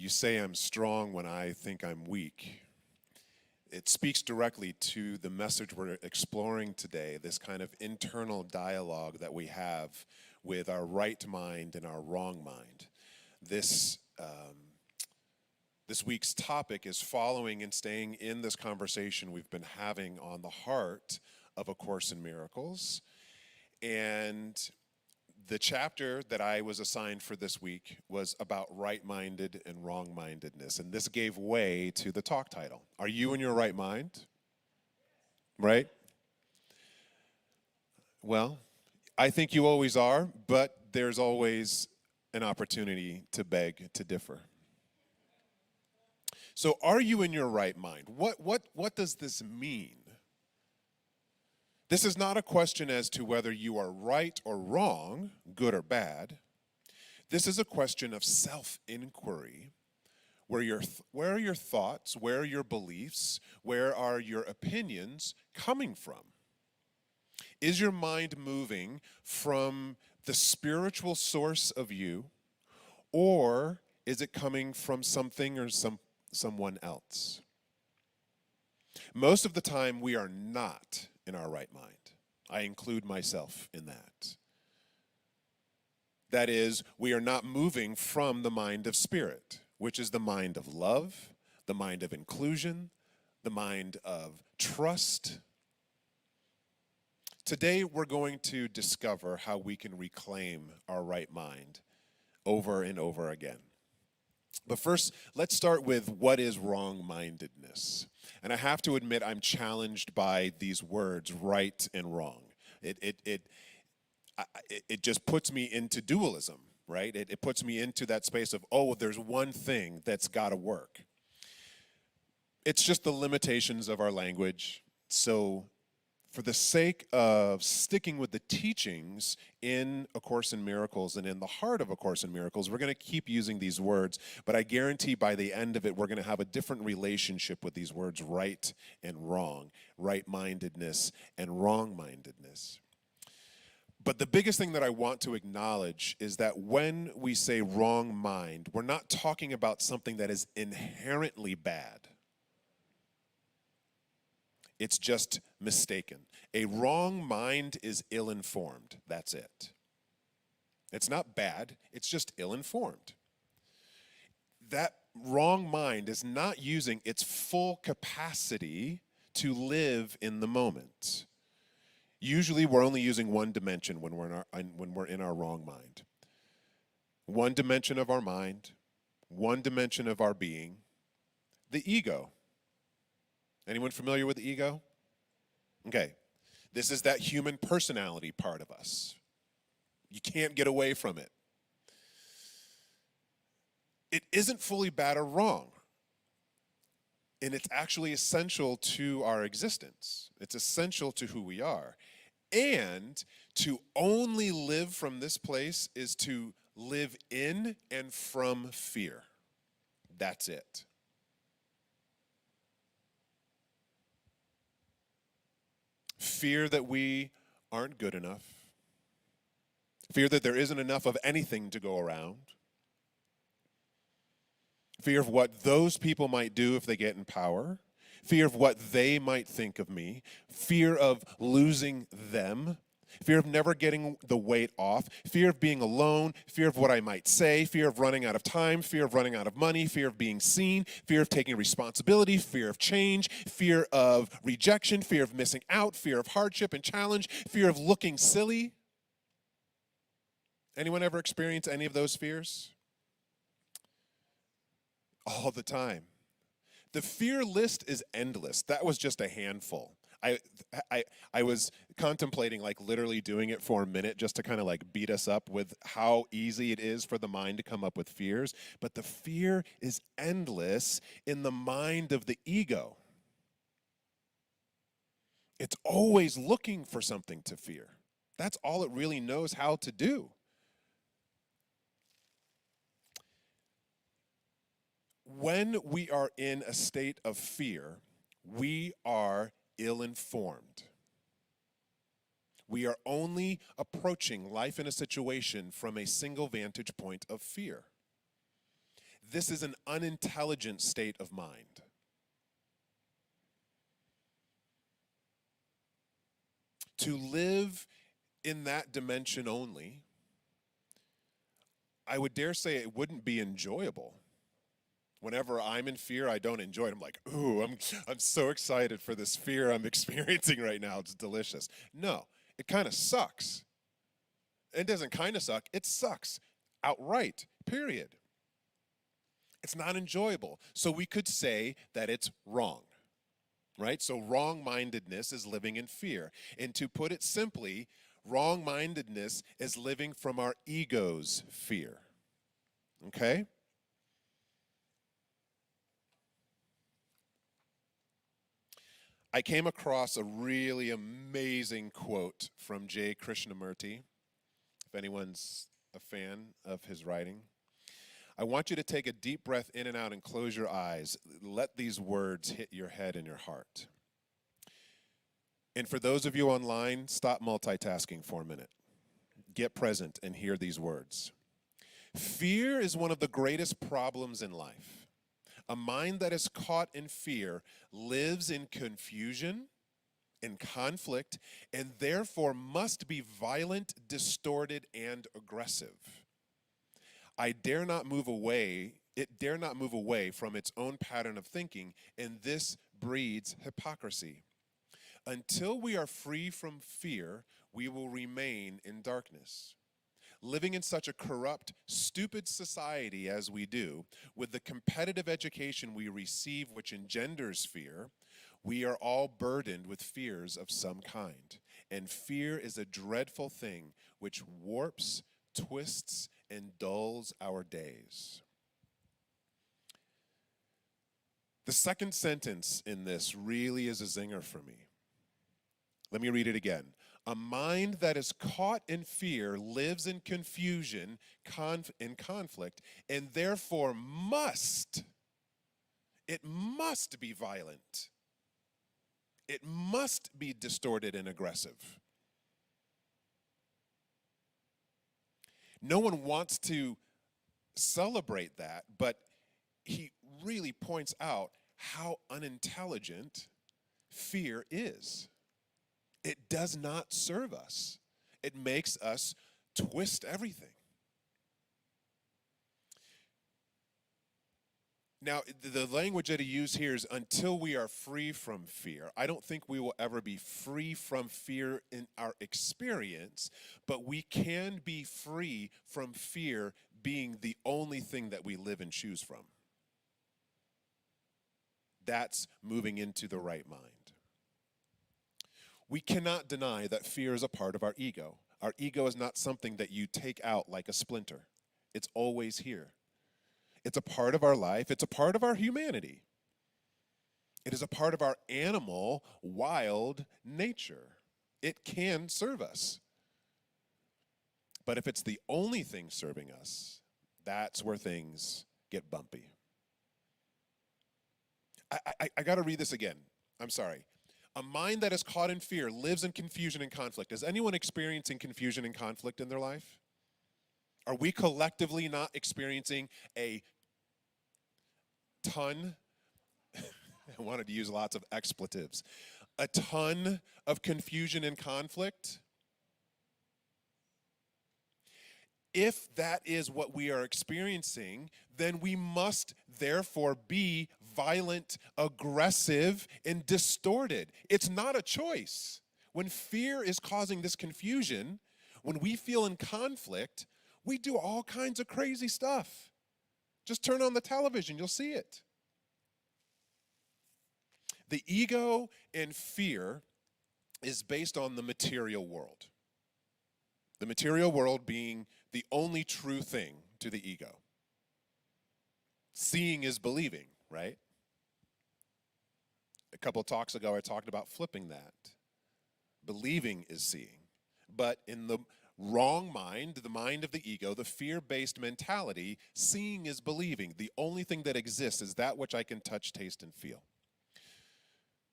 You say I'm strong when I think I'm weak. It speaks directly to the message we're exploring today, this kind of internal dialogue that we have with our right mind and our wrong mind. This, this week's topic is following and staying in this conversation we've been having on the heart of A Course in Miracles. And the chapter that I was assigned for this week was about right-minded and wrong-mindedness, and this gave way to the talk title. Are you in your right mind? Right? Well, I think you always are, but there's always an opportunity to beg to differ. So are you in your right mind? What does this mean? This is not a question as to whether you are right or wrong, good or bad. This is a question of self-inquiry, where are your thoughts, where are your beliefs, where are your opinions coming from? Is your mind moving from the spiritual source of you, or is it coming from something or someone else? Most of the time, we are not in our right mind. I include myself in that. That is, we are not moving from the mind of spirit, which is the mind of love, the mind of inclusion, the mind of trust. Today, we're going to discover how we can reclaim our right mind over and over again. But first, let's start with what is wrong-mindedness. And I have to admit, I'm challenged by these words, right and wrong. It just puts me into dualism, right? It puts me into that space of, oh, there's one thing that's got to work. It's just the limitations of our language. So for the sake of sticking with the teachings in A Course in Miracles and in the heart of A Course in Miracles, we're going to keep using these words, but I guarantee by the end of it, we're going to have a different relationship with these words, right and wrong, right-mindedness and wrong-mindedness. But the biggest thing that I want to acknowledge is that when we say wrong mind, we're not talking about something that is inherently bad. It's just mistaken. A wrong mind is ill-informed. That's it. It's not bad. It's just ill-informed. That wrong mind is not using its full capacity to live in the moment. Usually, we're only using one dimension when we're in our wrong mind. One dimension of our mind, one dimension of our being, the ego. Anyone familiar with the ego? Okay, this is that human personality part of us. You can't get away from it. It isn't fully bad or wrong, and it's actually essential to our existence. It's essential to who we are. And to only live from this place is to live in and from fear. That's it. Fear that we aren't good enough. Fear that there isn't enough of anything to go around. Fear of what those people might do if they get in power. Fear of what they might think of me. Fear of losing them. Fear of never getting the weight off. Fear of being alone. Fear of what I might say. Fear of running out of time. Fear of running out of money. Fear of being seen. Fear of taking responsibility. Fear of change. Fear of rejection. Fear of missing out. Fear of hardship and challenge. Fear of looking silly. Anyone ever experience any of those fears? All the time. The fear list is endless. That was just a handful. I was contemplating like literally doing it for a minute just to kind of like beat us up with how easy it is for the mind to come up with fears. But the fear is endless in the mind of the ego. It's always looking for something to fear. That's all it really knows how to do. When we are in a state of fear, we are ill-informed. We are only approaching life in a situation from a single vantage point of fear. This is an unintelligent state of mind. To live in that dimension only, I would dare say it wouldn't be enjoyable. Whenever I'm in fear, I don't enjoy it. I'm like, ooh, I'm so excited for this fear I'm experiencing right now. It's delicious. No, it kind of sucks. It doesn't kind of suck, it sucks outright, period. It's not enjoyable. So we could say that it's wrong, right? So wrong mindedness is living in fear. And to put it simply, wrong mindedness is living from our ego's fear. Okay? I came across a really amazing quote from J. Krishnamurti, if anyone's a fan of his writing. I want you to take a deep breath in and out and close your eyes. Let these words hit your head and your heart. And for those of you online, stop multitasking for a minute. Get present and hear these words. Fear is one of the greatest problems in life. A mind that is caught in fear lives in confusion, in conflict, and therefore must be violent, distorted, and aggressive. It dare not move away from its own pattern of thinking, and this breeds hypocrisy. Until we are free from fear, we will remain in darkness. Living in such a corrupt, stupid society as we do, with the competitive education we receive which engenders fear, we are all burdened with fears of some kind. And fear is a dreadful thing which warps, twists, and dulls our days. The second sentence in this really is a zinger for me. Let me read it again. A mind that is caught in fear lives in confusion, in conflict, and therefore it must be violent. It must be distorted and aggressive. No one wants to celebrate that, but he really points out how unintelligent fear is. It does not serve us. It makes us twist everything. Now, the language that he used here is until we are free from fear. I don't think we will ever be free from fear in our experience, but we can be free from fear being the only thing that we live and choose from. That's moving into the right mind. We cannot deny that fear is a part of our ego. Our ego is not something that you take out like a splinter. It's always here. It's a part of our life. It's a part of our humanity. It is a part of our animal, wild nature. It can serve us. But if it's the only thing serving us, that's where things get bumpy. I got to read this again. I'm sorry. A mind that is caught in fear lives in confusion and conflict. Is anyone experiencing confusion and conflict in their life? Are we collectively not experiencing a ton? I wanted to use lots of expletives. A ton of confusion and conflict? If that is what we are experiencing, then we must therefore be violent, aggressive, and distorted. It's not a choice. When fear is causing this confusion, when we feel in conflict, we do all kinds of crazy stuff. Just turn on the television, you'll see it. The ego and fear is based on the material world. The material world being the only true thing to the ego. Seeing is believing, right? A couple of talks ago, I talked about flipping that. Believing is seeing. But in the wrong mind, the mind of the ego, the fear-based mentality, seeing is believing. The only thing that exists is that which I can touch, taste, and feel.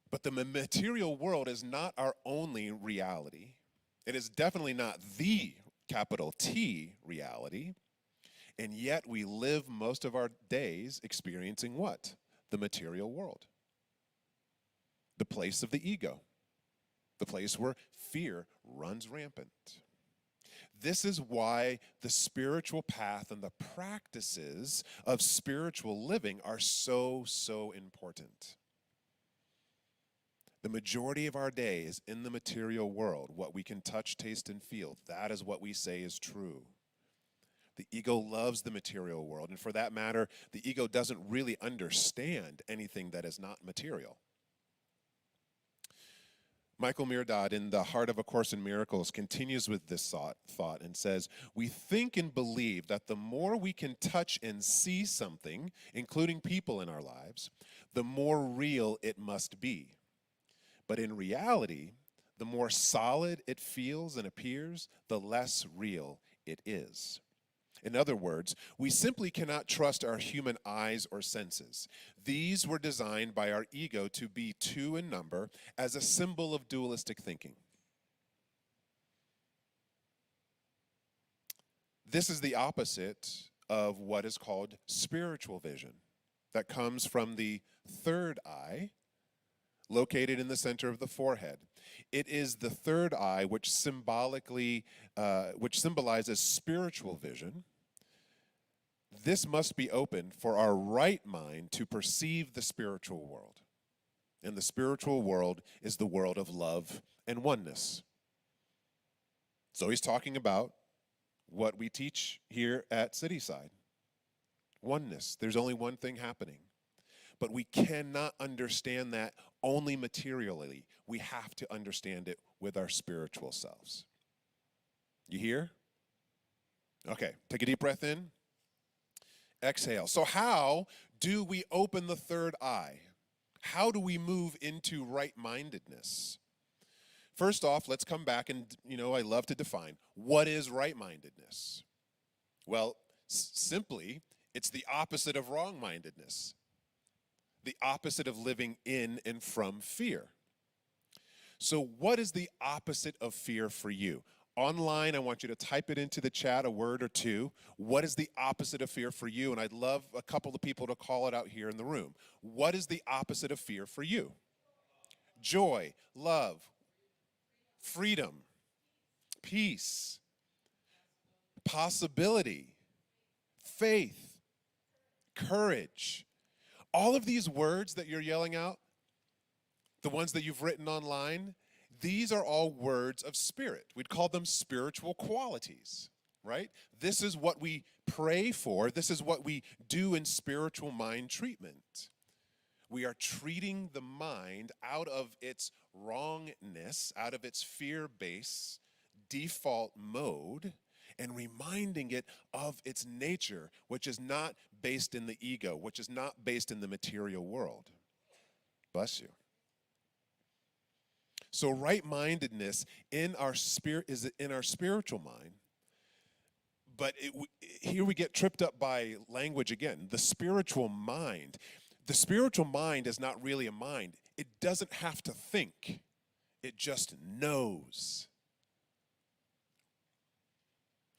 But the material world is not our only reality. It is definitely not the capital T reality. And yet we live most of our days experiencing what? The material world. The place of the ego. The place where fear runs rampant. This is why the spiritual path and the practices of spiritual living are so, so important. The majority of our day is in the material world, what we can touch, taste, and feel. That is what we say is true. The ego loves the material world, and for that matter, the ego doesn't really understand anything that is not material. Michael Mirdad, in The Heart of A Course in Miracles, continues with this thought and says, we think and believe that the more we can touch and see something, including people in our lives, the more real it must be. But in reality, the more solid it feels and appears, the less real it is. In other words, we simply cannot trust our human eyes or senses. These were designed by our ego to be two in number as a symbol of dualistic thinking. This is the opposite of what is called spiritual vision, that comes from the third eye, located in the center of the forehead. It is the third eye which symbolizes spiritual vision. This must be opened for our right mind to perceive the spiritual world. And the spiritual world is the world of love and oneness. So he's talking about what we teach here at Cityside. Oneness. There's only one thing happening. But we cannot understand that only materially. We have to understand it with our spiritual selves. You hear? Okay, take a deep breath in. Exhale. So how do we open the third eye? How do we move into right-mindedness? First off, let's come back and, I love to define, what is right-mindedness? Well, simply, it's the opposite of wrong-mindedness. The opposite of living in and from fear. So what is the opposite of fear for you? Online, I want you to type it into the chat, a word or two. What is the opposite of fear for you? And I'd love a couple of people to call it out here in the room. What is the opposite of fear for you? Joy, love, freedom, peace, possibility, faith, courage. All of these words that you're yelling out, the ones that you've written online, these are all words of spirit. We'd call them spiritual qualities, right? This is what we pray for. This is what we do in spiritual mind treatment. We are treating the mind out of its wrongness, out of its fear-based default mode, and reminding it of its nature, which is not based in the ego, which is not based in the material world. Bless you. So right-mindedness in our spirit is in our spiritual mind, but here we get tripped up by language again. The spiritual mind is not really a mind. It doesn't have to think. It just knows.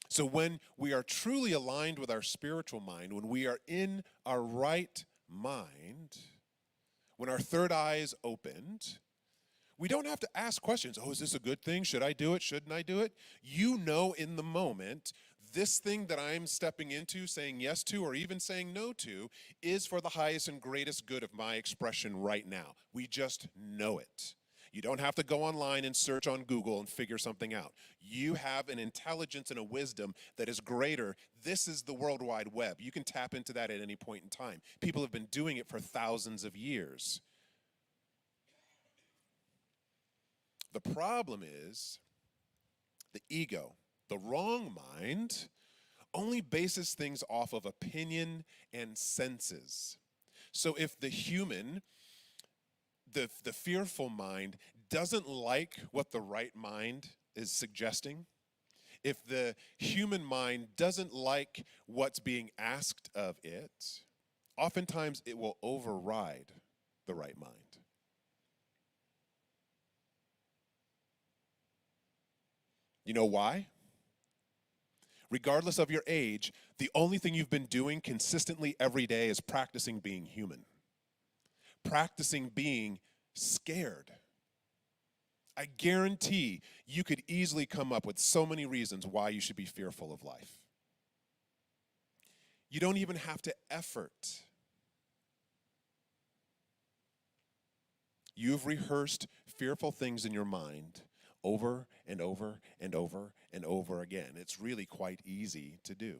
So when we are truly aligned with our spiritual mind, when we are in our right mind, when our third eye is opened, we don't have to ask questions. Oh, is this a good thing? Should I do it? Shouldn't I do it? You know in the moment, this thing that I'm stepping into, saying yes to, or even saying no to, is for the highest and greatest good of my expression right now. We just know it. You don't have to go online and search on Google and figure something out. You have an intelligence and a wisdom that is greater. This is the World Wide Web. You can tap into that at any point in time. People have been doing it for thousands of years. The problem is the ego, the wrong mind, only bases things off of opinion and senses. So if the human, the fearful mind, doesn't like what the right mind is suggesting, if the human mind doesn't like what's being asked of it, oftentimes it will override the right mind. You know why? regardless of your age, the only thing you've been doing consistently every day is practicing being human, practicing being scared. I guarantee you could easily come up with so many reasons why you should be fearful of life. You don't even have to effort. You've rehearsed fearful things in your mind over and over and over and over again. It's really quite easy to do.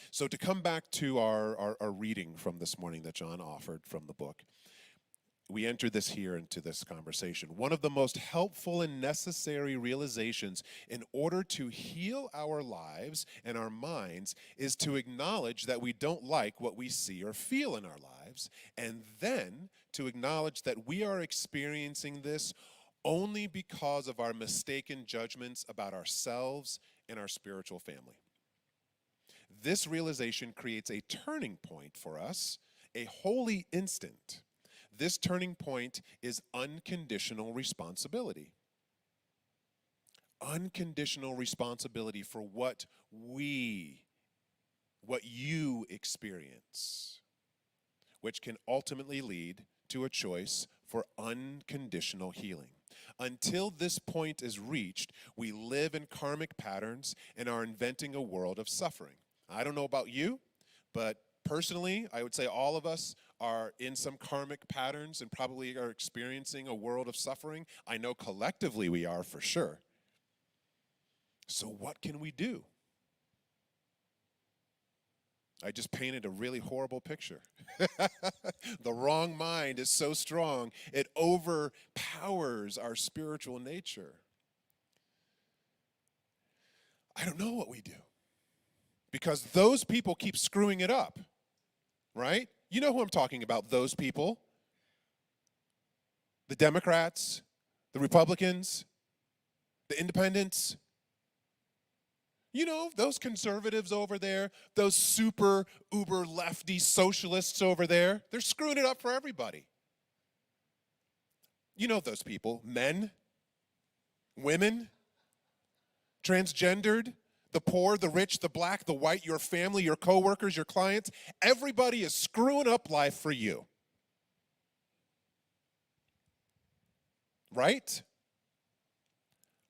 So to come back to our reading from this morning that John offered from the book, we enter this here into this conversation. One of the most helpful and necessary realizations in order to heal our lives and our minds is to acknowledge that we don't like what we see or feel in our lives, and then to acknowledge that we are experiencing this only because of our mistaken judgments about ourselves and our spiritual family. This realization creates a turning point for us, a holy instant. This turning point is unconditional responsibility. Unconditional responsibility for what you experience, which can ultimately lead to a choice for unconditional healing. Until this point is reached, we live in karmic patterns and are inventing a world of suffering. I don't know about you, but personally, I would say all of us are in some karmic patterns and probably are experiencing a world of suffering. I know collectively we are for sure. So what can we do? I just painted a really horrible picture. The wrong mind is so strong, it overpowers our spiritual nature. I don't know what we do, because those people keep screwing it up, right? You know who I'm talking about, those people. The Democrats, the Republicans, the independents. You know, those conservatives over there, those super uber lefty socialists over there, they're screwing it up for everybody. You know those people, men, women, transgendered, the poor, the rich, the black, the white, your family, your coworkers, your clients. Everybody is screwing up life for you. Right?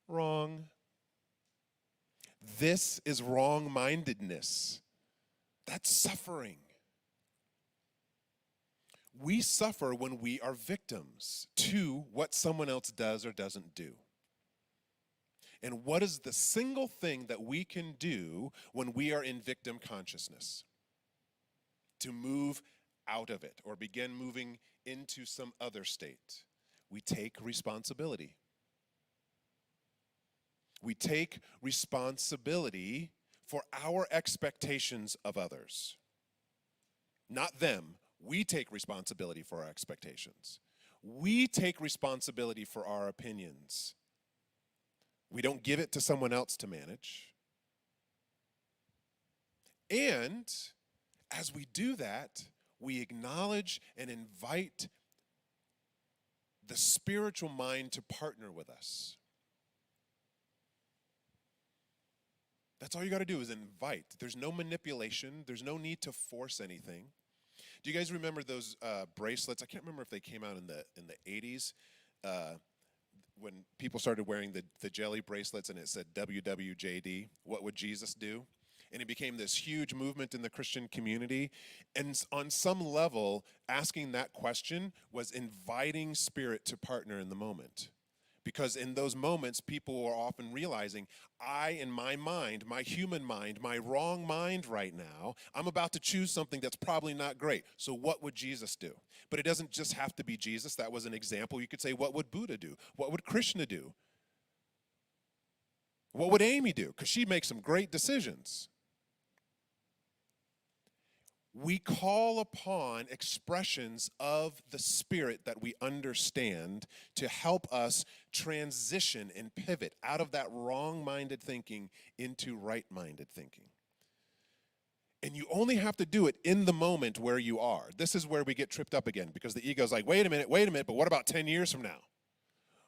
Wrong. This is wrong-mindedness. That's suffering. We suffer when we are victims to what someone else does or doesn't do. And what is the single thing that we can do when we are in victim consciousness? To move out of it or begin moving into some other state. We take responsibility. We take responsibility for our expectations of others. Not them. We take responsibility for our expectations. We take responsibility for our opinions. We don't give it to someone else to manage. And as we do that, we acknowledge and invite the spiritual mind to partner with us. That's all you got to do is invite. There's no manipulation. There's no need to force anything. Do you guys remember those bracelets? I can't remember if they came out in the 80s when people started wearing the jelly bracelets and it said WWJD, what would Jesus do? And it became this huge movement in the Christian community. And on some level, asking that question was inviting spirit to partner in the moment. Because in those moments, people are often realizing, in my mind, my human mind, my wrong mind right now, I'm about to choose something that's probably not great. So what would Jesus do? But it doesn't just have to be Jesus. That was an example. You could say, what would Buddha do? What would Krishna do? What would Amy do? Because she makes some great decisions. We call upon expressions of the Spirit that we understand to help us transition and pivot out of that wrong-minded thinking into right-minded thinking. And you only have to do it in the moment where you are. This is where we get tripped up again, because the ego's like, wait a minute, but what about 10 years from now?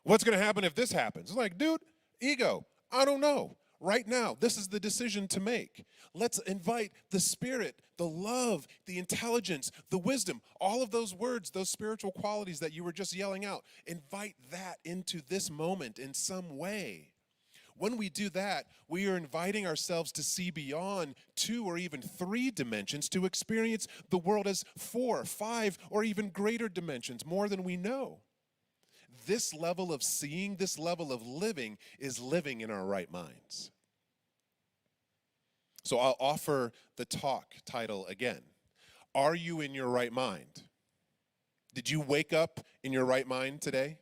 What's going to happen if this happens? It's like, dude, ego, I don't know. Right now, this is the decision to make. Let's invite the Spirit, the love, the intelligence, the wisdom, all of those words, those spiritual qualities that you were just yelling out. Invite that into this moment in some way. When we do that, we are inviting ourselves to see beyond 2 or even 3 dimensions, to experience the world as 4, 5, or even greater dimensions, more than we know. This level of seeing, this level of living, is living in our right minds. So I'll offer the talk title again. Are you in your right mind? Did you wake up in your right mind today?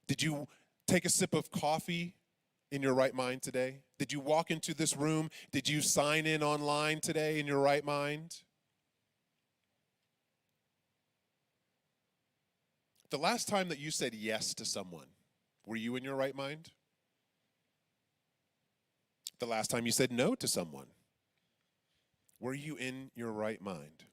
Did you take a sip of coffee in your right mind today? Did you walk into this room? Did you sign in online today in your right mind? The last time that you said yes to someone, were you in your right mind? The last time you said no to someone, were you in your right mind?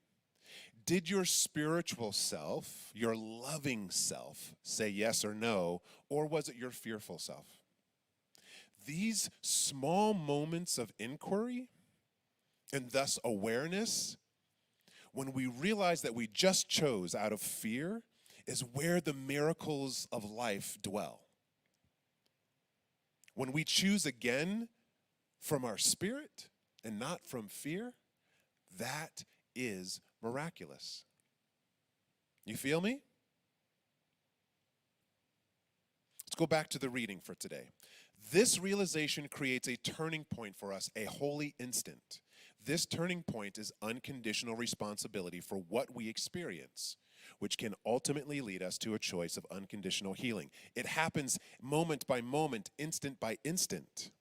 Did your spiritual self, your loving self, say yes or no, or was it your fearful self? These small moments of inquiry and thus awareness, when we realize that we just chose out of fear, is where the miracles of life dwell. When we choose again from our spirit and not from fear, that is miraculous. You feel me? Let's go back to the reading for today. This realization creates a turning point for us, a holy instant. This turning point is unconditional responsibility for what we experience, which can ultimately lead us to a choice of unconditional healing. It happens moment by moment, instant by instant.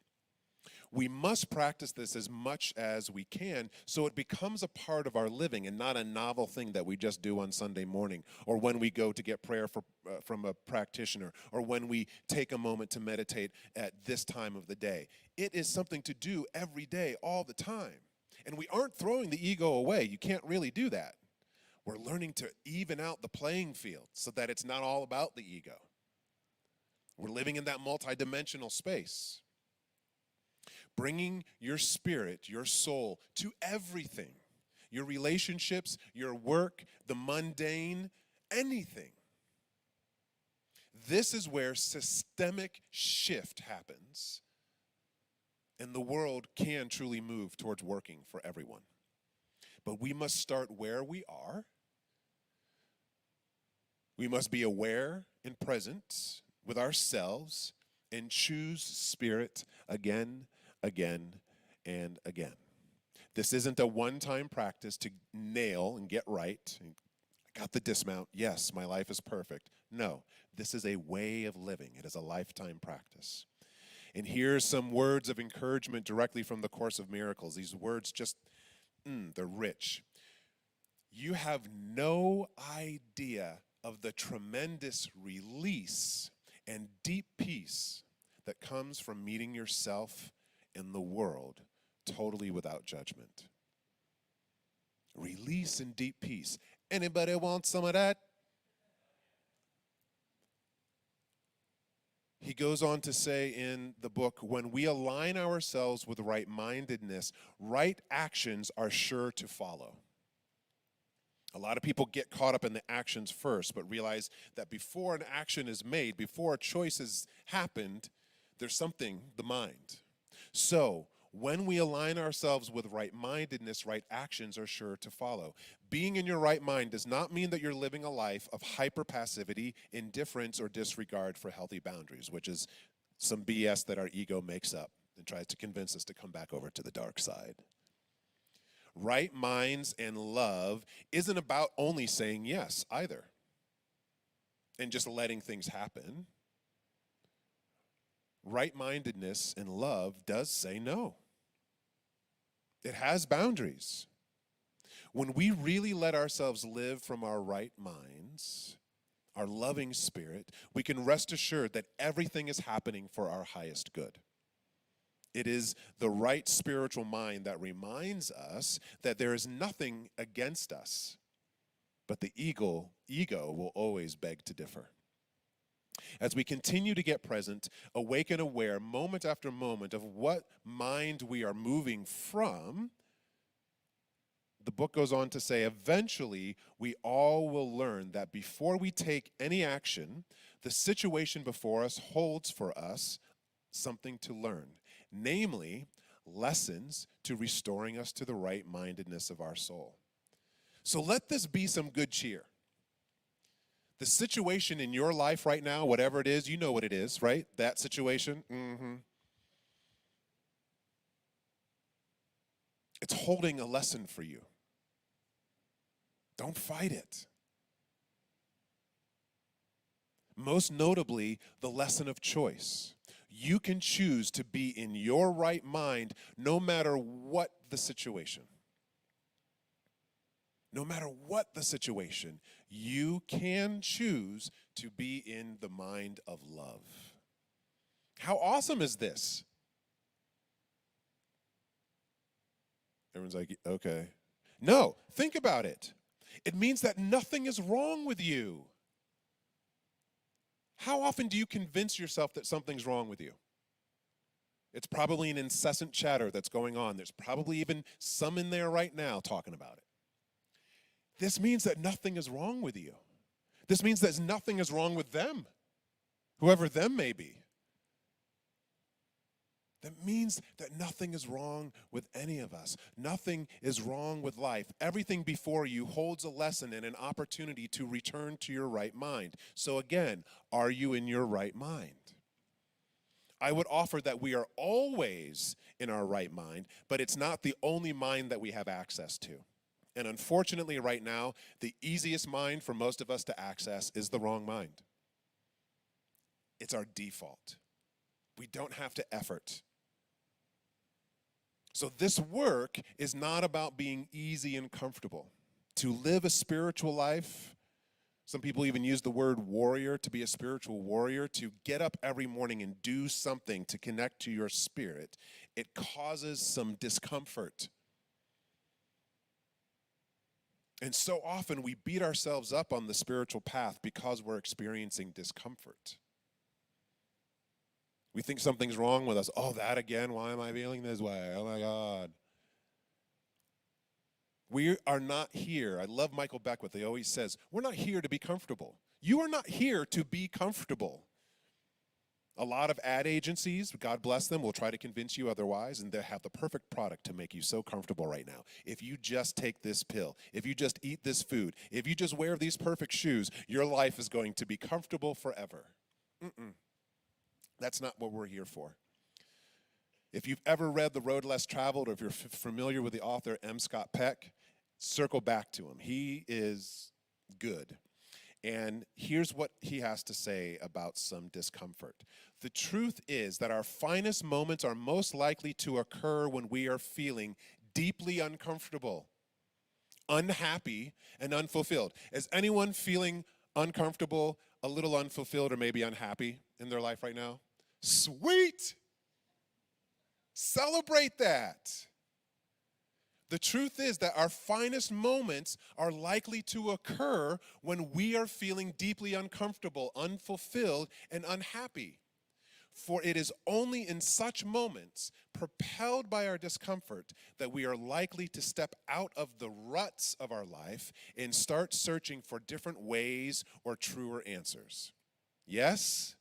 We must practice this as much as we can so it becomes a part of our living and not a novel thing that we just do on Sunday morning, or when we go to get prayer from a practitioner, or when we take a moment to meditate at this time of the day. It is something to do every day, all the time. And we aren't throwing the ego away. You can't really do that. We're learning to even out the playing field so that it's not all about the ego. We're living in that multidimensional space. Bringing your spirit, your soul, to everything. Your relationships, your work, the mundane, anything. This is where systemic shift happens, and the world can truly move towards working for everyone. But we must start where we are. We must be aware and present with ourselves and choose spirit again, again, and again. This isn't a one-time practice to nail and get right. I got the dismount. Yes, my life is perfect. No, this is a way of living. It is a lifetime practice. And here's some words of encouragement directly from the Course of Miracles. These words just, they're rich. You have no idea of the tremendous release and deep peace that comes from meeting yourself and the world totally without judgment. Release and deep peace. Anybody want some of that? He goes on to say in the book, when we align ourselves with right-mindedness, right actions are sure to follow. A lot of people get caught up in the actions first, but realize that before an action is made, before a choice has happened, there's something, the mind. So, when we align ourselves with right-mindedness, right actions are sure to follow. Being in your right mind does not mean that you're living a life of hyper-passivity, indifference, or disregard for healthy boundaries, which is some BS that our ego makes up and tries to convince us to come back over to the dark side. Right minds and love isn't about only saying yes either and just letting things happen. Right-mindedness and love does say no. It has boundaries. When we really let ourselves live from our right minds, our loving spirit, we can rest assured that everything is happening for our highest good. It is the right spiritual mind that reminds us that there is nothing against us, but the ego will always beg to differ. As we continue to get present, awake and aware, moment after moment, of what mind we are moving from, the book goes on to say, eventually, we all will learn that before we take any action, the situation before us holds for us something to learn, namely, lessons to restoring us to the right-mindedness of our soul. So let this be some good cheer. The situation in your life right now, whatever it is, you know what it is, right? That situation, it's holding a lesson for you. Don't fight it. Most notably, the lesson of choice. You can choose to be in your right mind no matter what the situation. No matter what the situation, you can choose to be in the mind of love. How awesome is this? Everyone's like, okay. No, think about it. It means that nothing is wrong with you. How often do you convince yourself that something's wrong with you? It's probably an incessant chatter that's going on. There's probably even some in there right now talking about it. This means that nothing is wrong with you. This means that nothing is wrong with them, whoever them may be. That means that nothing is wrong with any of us. Nothing is wrong with life. Everything before you holds a lesson and an opportunity to return to your right mind. So again, are you in your right mind? I would offer that we are always in our right mind, but it's not the only mind that we have access to. And unfortunately, right now, the easiest mind for most of us to access is the wrong mind. It's our default. We don't have to effort. So this work is not about being easy and comfortable. To live a spiritual life, some people even use the word warrior, to be a spiritual warrior, to get up every morning and do something to connect to your spirit, it causes some discomfort. And so often we beat ourselves up on the spiritual path because we're experiencing discomfort. We think something's wrong with us. Oh, that again? Why am I feeling this way? Oh my God. We are not here. I love Michael Beckwith. He always says, we're not here to be comfortable. You are not here to be comfortable. A lot of ad agencies, God bless them, will try to convince you otherwise, and they have the perfect product to make you so comfortable right now. If you just take this pill, if you just eat this food, if you just wear these perfect shoes, your life is going to be comfortable forever. That's not what we're here for. If you've ever read The Road Less Traveled, or if you're familiar with the author M. Scott Peck, circle back to him. He is good. And here's what he has to say about some discomfort. The truth is that our finest moments are most likely to occur when we are feeling deeply uncomfortable, unhappy, and unfulfilled. Is anyone feeling uncomfortable, a little unfulfilled, or maybe unhappy in their life right now? Sweet! Celebrate that. The truth is that our finest moments are likely to occur when we are feeling deeply uncomfortable, unfulfilled, and unhappy. For it is only in such moments, propelled by our discomfort, that we are likely to step out of the ruts of our life and start searching for different ways or truer answers. Yes?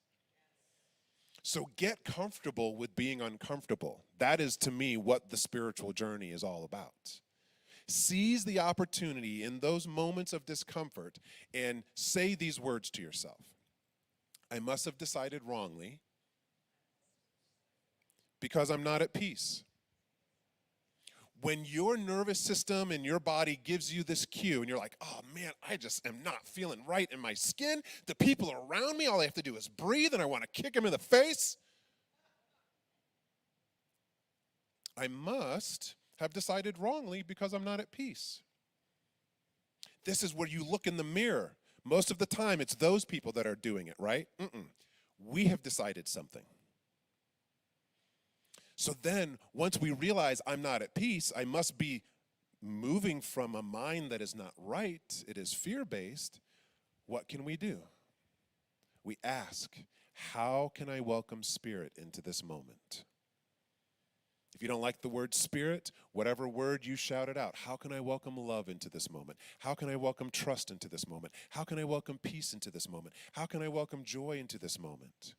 So get comfortable with being uncomfortable. That is, to me, what the spiritual journey is all about. Seize the opportunity in those moments of discomfort and say these words to yourself. I must have decided wrongly because I'm not at peace. When your nervous system and your body gives you this cue and you're like, oh man, I just am not feeling right in my skin. The people around me, all I have to do is breathe and I want to kick them in the face. I must have decided wrongly because I'm not at peace. This is where you look in the mirror. Most of the time, it's those people that are doing it, right? We have decided something. So then, once we realize I'm not at peace, I must be moving from a mind that is not right, it is fear-based, what can we do? We ask, how can I welcome Spirit into this moment? If you don't like the word Spirit, whatever word you shout it out. How can I welcome love into this moment? How can I welcome trust into this moment? How can I welcome peace into this moment? How can I welcome joy into this moment?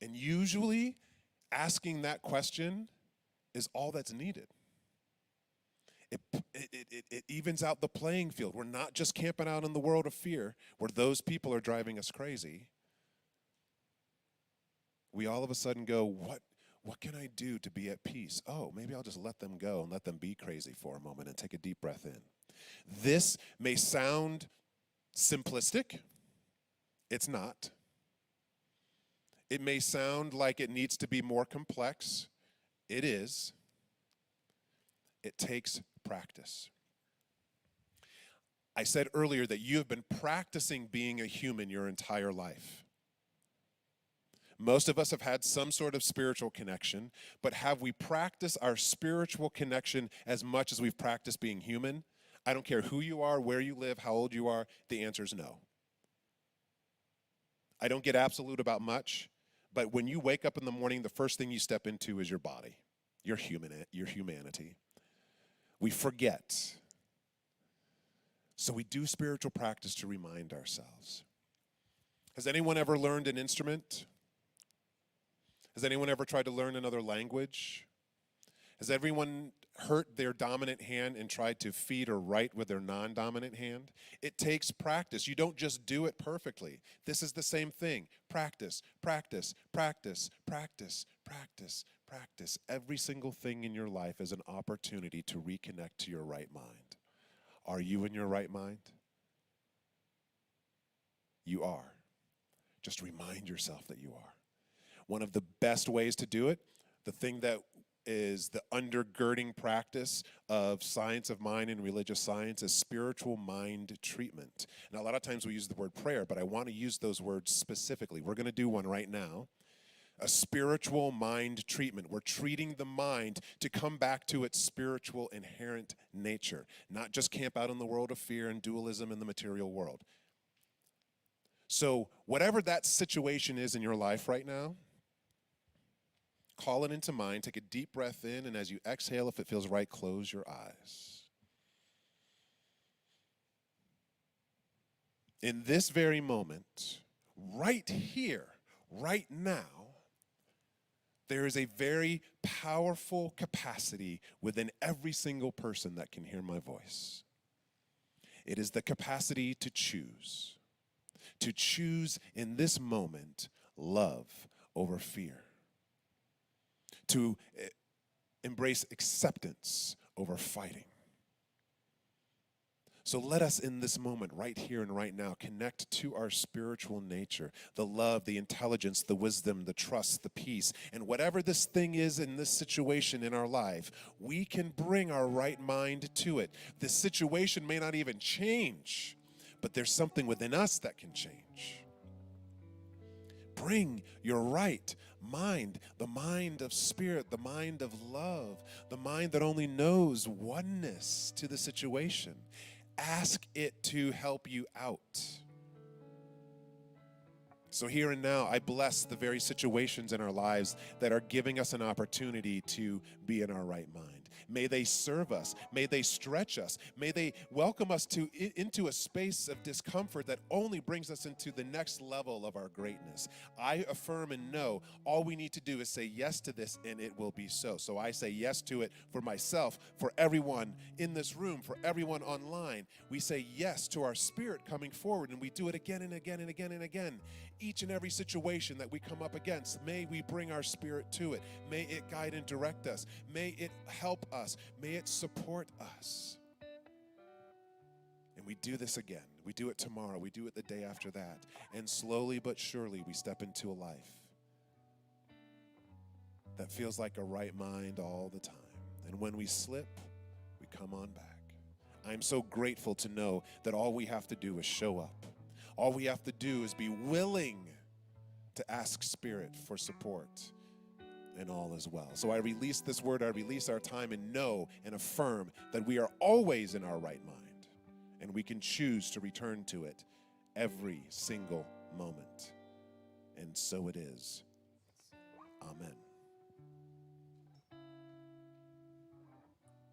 And usually, asking that question is all that's needed. It evens out the playing field. We're not just camping out in the world of fear where those people are driving us crazy. We all of a sudden go, what can I do to be at peace? Oh, maybe I'll just let them go and let them be crazy for a moment and take a deep breath in. This may sound simplistic. It's not. It may sound like it needs to be more complex. It is. It takes practice. I said earlier that you have been practicing being a human your entire life. Most of us have had some sort of spiritual connection, but have we practiced our spiritual connection as much as we've practiced being human? I don't care who you are, where you live, how old you are, the answer is no. I don't get absolute about much, but when you wake up in the morning, the first thing you step into is your body, your humanity. We forget. So we do spiritual practice to remind ourselves. Has anyone ever learned an instrument? Has anyone ever tried to learn another language? Has everyone hurt their dominant hand and tried to feed or write with their non-dominant hand? It takes practice. You don't just do it perfectly. This is the same thing. Practice, practice, practice, practice, practice, practice. Every single thing in your life is an opportunity to reconnect to your right mind. Are you in your right mind? You are. Just remind yourself that you are. One of the best ways to do it, the thing that is the undergirding practice of science of mind and religious science, is spiritual mind treatment. Now, a lot of times we use the word prayer, but I want to use those words specifically. We're going to do one right now. A spiritual mind treatment. We're treating the mind to come back to its spiritual inherent nature, not just camp out in the world of fear and dualism in the material world. So whatever that situation is in your life right now, call it into mind, take a deep breath in, and as you exhale, if it feels right, close your eyes. In this very moment, right here, right now, there is a very powerful capacity within every single person that can hear my voice. It is the capacity to choose. To choose in this moment love over fear. To embrace acceptance over fighting. So let us in this moment, right here and right now, connect to our spiritual nature, the love, the intelligence, the wisdom, the trust, the peace, and whatever this thing is in this situation in our life, we can bring our right mind to it. This situation may not even change, but there's something within us that can change. Bring your right mind, the mind of spirit, the mind of love, the mind that only knows oneness to the situation. Ask it to help you out. So here and now, I bless the very situations in our lives that are giving us an opportunity to be in our right mind. May they serve us. May they stretch us. May they welcome us into a space of discomfort that only brings us into the next level of our greatness. I affirm and know all we need to do is say yes to this, and it will be so. So I say yes to it for myself, for everyone in this room, for everyone online. We say yes to our spirit coming forward, and we do it again and again and again and again. Each and every situation that we come up against, may we bring our spirit to it. May it guide and direct us. May it help us. May it support us. And we do this again. We do it tomorrow. We do it the day after that. And slowly but surely we step into a life that feels like a right mind all the time. And when we slip, we come on back. I'm so grateful to know that all we have to do is show up. All we have to do is be willing to ask Spirit for support, and all is well. So I release this word, I release our time, and know and affirm that we are always in our right mind, and we can choose to return to it every single moment. And so it is. Amen.